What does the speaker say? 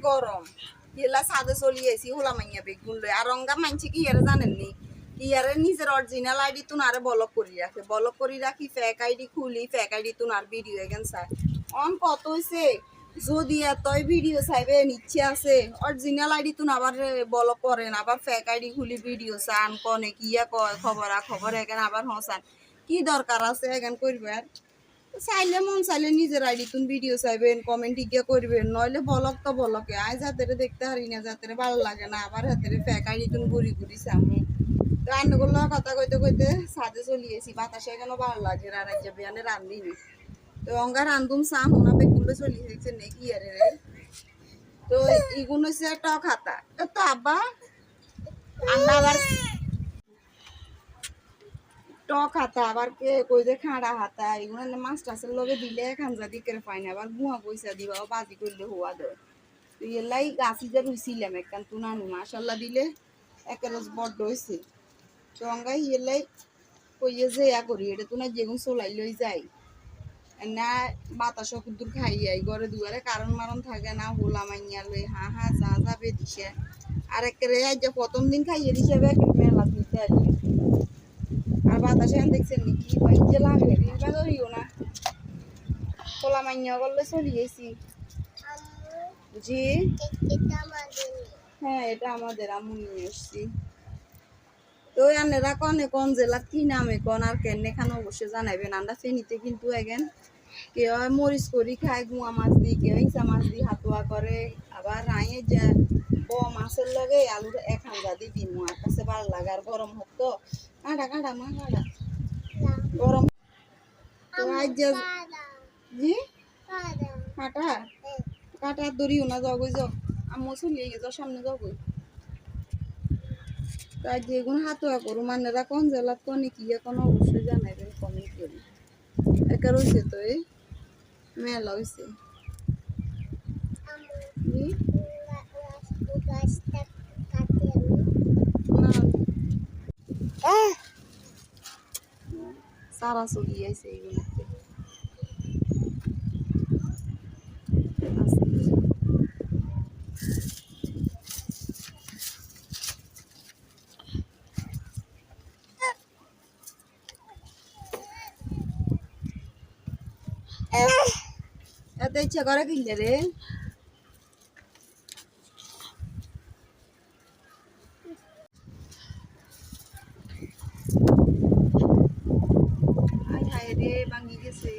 গরম ইলা সাদে চলি আইছি হোলা মাইয়া বেগুন লই আর রঙ্গা মানছি কি ইয়ারে জানেননি ইয়ারে নিজের অরিজিনাল আইডি তুন আরে ব্লক করি রাখি ফেক আইডি খুলি ফেক আইডি তুন আর ভিডিও এগেন চাই অন কত হইছে যদি এতই ভিডিও চাইবে ইচ্ছে আছে অরিজিনাল আইডি তুন আবার ব্লক করেন আবার ফেক আইডি খুলি ভিডিও চান কনে কিয়া কয় খবর এখানে আবার হসান কি দরকার আছে এখান করবে চাইলে মন চাইলে নিজের আইডি তুন ভিডিও চাইবেন কমেন্ট গিয়া করবেন নইলে বলক তো বলকে আজ হাতেরে দেখতে হারি না যাতে ভালো লাগে না আবার হাতেরে ফেক আইডি তুন ঘুরি সামু তো আন্নগুলো কথা কইতে কইতে সাদে চলিয়েছি বাতাসে কেন ভালো লাগে রাজ্য বিয়ানে রান্ধিনি তো অঙ্গা রান্ধুম চাম হোনা বেগুলো চলিয়েছে নাকি আরে রে তো এগুলো হচ্ছে একটা খাতা তো আব্বা আন্না আবার টক হাতা আবার কে কই যে খাড়া হাতা এগুলো মাছ টাছের লগে দিলে খাঞ্জা দিকে পাই না আবার গুয়া পয়সা দিবা বাজি করলে হওয়া দেয় তো এলাই গাছি যে রুইছিলাম একখান তুনানি মাশাল্লাহ দিলে একেরোজ বড্ড হয়েছে তো অঙ্গাই এলাই কইয়ে যে ইয়া করি এটা তুনা যেগুন চলাই লই যাই না বাতাস কুদুর খাই আই ঘরে দুয়ারে কারণ মারণ থাকে না হোলা মাইয়া লই হা যা যাবে দিছে আর একেরে আজ প্রথম দিন খাইয়ে দিছে মেলা দিতে আর আর বাতাসে দেখছেন নাকি বাইজে লাগে রিবা ধরিও না খোলা মাইয়া করলে চলিয়েছি জি হ্যাঁ এটা আমাদের আম্মু নিয়ে এসছি তো আনেরা কনে কোন জেলা কি নামে কোন আর কেন এখানে অবশ্যই জানাইবেন আমরা ফেনীতে কিন্তু এগেন কেউ মরিচ করি খায় গুয়া মাছ দিই কেউ ইঁচা মাছ দিই হাতুয়া করে আবার রাঁয়ে যা মাছের লগে আলুর এক হাঙ্গা দিই দিন আর কাছে ভালো লাগে আর গরম হোক তো কাঁটা মা কাঁটা গরম তো আজ জি কাঁটা দড়িও না যাবই যাও আম্মু চলিয়ে গেছো সামনে যাবই তাই যেগুলো হাতুয়া করু মানেরা কোন জেলাত কোনে কি এখন অবশ্যই জানাইবেন কমেন্ট করি একা রয়েছে তো এই মেলা হয়েছে সারা চলি আছে এইগুলোতে এত ইচ্ছা করে কিনলে রে হায় রে ভাঙি গেছে